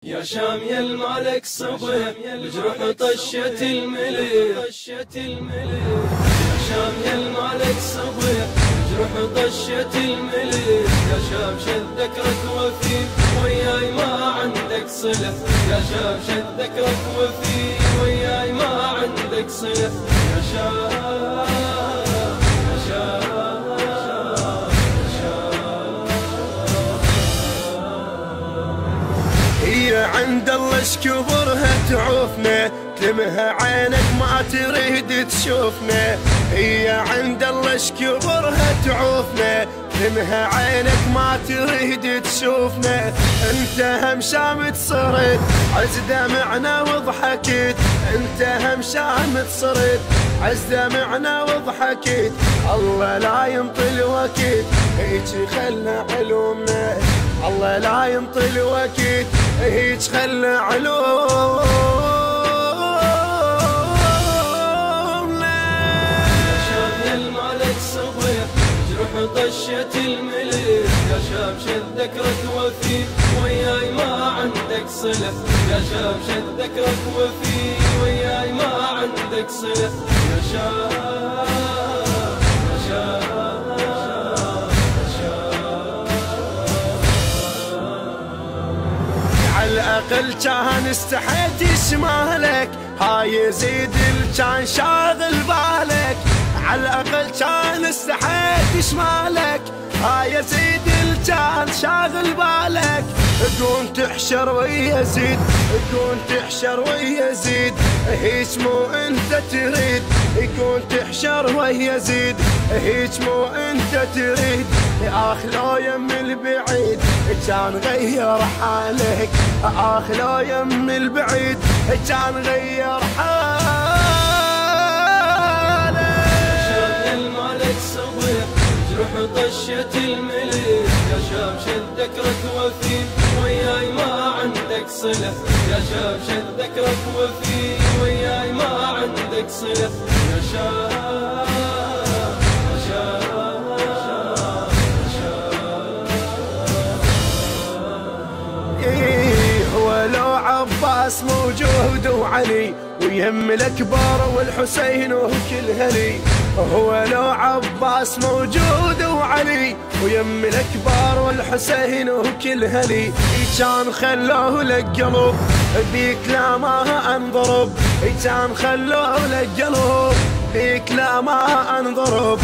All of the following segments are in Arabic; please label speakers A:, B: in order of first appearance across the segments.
A: يا شام يا المالك صبح بجروح طشة الملك، يا شام يا المالك صبح بجروح طشة الملك، يا شام شد ذكرك وفي وياي ما عندك صلة، يا شام شد ذكرك وفي وياي ما عندك صلة، يا شام يا شام
B: هي عند الله شكبرها تعوفنا، تلمها عينك ما تريد تشوفنا، هي عند الله شكبرها تعوفنا، تلمها عينك ما تريد تشوفنا، انت هم شام تصرد عز دمعنا وضحكت، انت هم شام تصرد عز دمعنا وضحكت، الله لا ينطي الوقت هيك خلنا علومنا، الله لا ينطي الوقت هيك خلى علومنا.
A: يا شام يا المالك صبح جروح طشة الملك، يا شام شد ذكرك وفي وياي ما عندك صلة، يا شام شد ذكرك وفي وياي ما عندك صلة، يا شام يا شام
B: على الأقل كان استحيت شمالك، هاي يزيد كان شاغل بالك، على الأقل كان استحيت شمالك، هاي يزيد كان شاغل بالك، تكون تحشر ويزيد تكون تحشر ويزيد هيك مو انت تريد، يكون تحشر ويزيد هيك مو انت تريد، اخ لو يم البعيد كان غير حالك، اخ لو يم البعيد كان غير حالك.
A: يا شام يا المالك صبح جروح طشة الملك، يا شام شد ذكرك وفي وياي ما عندك صلة، يا شام شد ذكرك وفي وياي ما عندك صلة، يا شام يا شام يا شام.
B: هو لو عباس موجود وعلي ويم الأكبر والحسين وكل هلي، هو لو عباس موجود وعلي ويم الأكبر والحسين وكل هلي، كان خلوه لك قلب بيك لا ما انضرب، كان خلوه لك قلب بيك لا ما انضرب،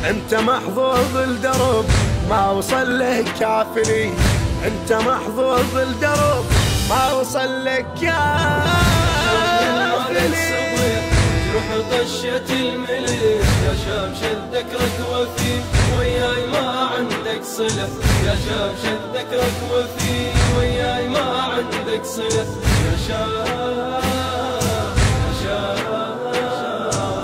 B: انت محظوظ الدرب ما وصل لك كافلي، انت محظوظ الدرب ما وصل لك كافلي.
A: جروح طشة الملك، يا شام شد ذكرك وفي وياي ما عندك صلة، يا شام شد ذكرك وفي وياي ما عندك صلة، يا شام يا شام يا شام.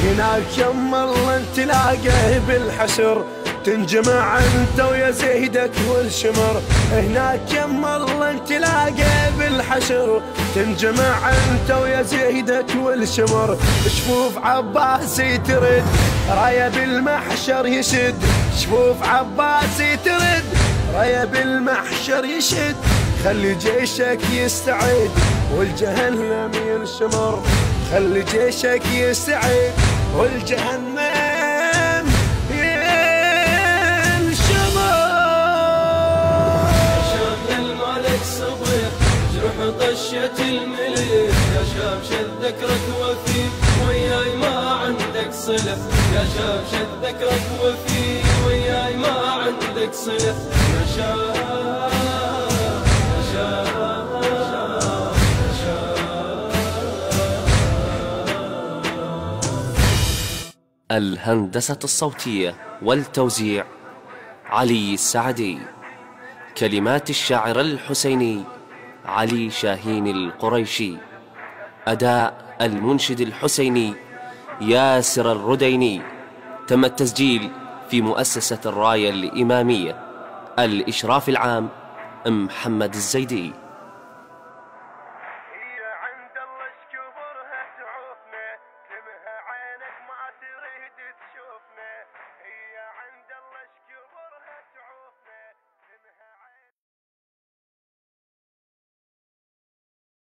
B: هناك يم الله تلاقيه بالحشر، تنجمع انت ويزيدك والشمر، هناك يم الله تلاقيه بالحشر، تنجمع انت ويزيدك والشمر، شفوف عباسي ترد رايه بالمحشر يشد، شفوف عباسي ترد رايه بالمحشر يشد، خلي جيشك يستعد والجهنم ينشمر، خلي جيشك يستعد والجهنم ينشمر.
A: يا شام يا المالك صبح جروح طشة الملك، يا شام شد ذكرك وفي وياي ما عندك صلة، يا شام شد ذكرك وفي وياي ما عندك صلة، يا شام يا شام يا شام.
C: الهندسة الصوتية والتوزيع علي السعدي، كلمات الشاعر الحسيني علي شاهين القريشي، أداء المنشد الحسيني ياسر الرديني، تم التسجيل في مؤسسة الراية الإمامية، الإشراف العام محمد الزيدي.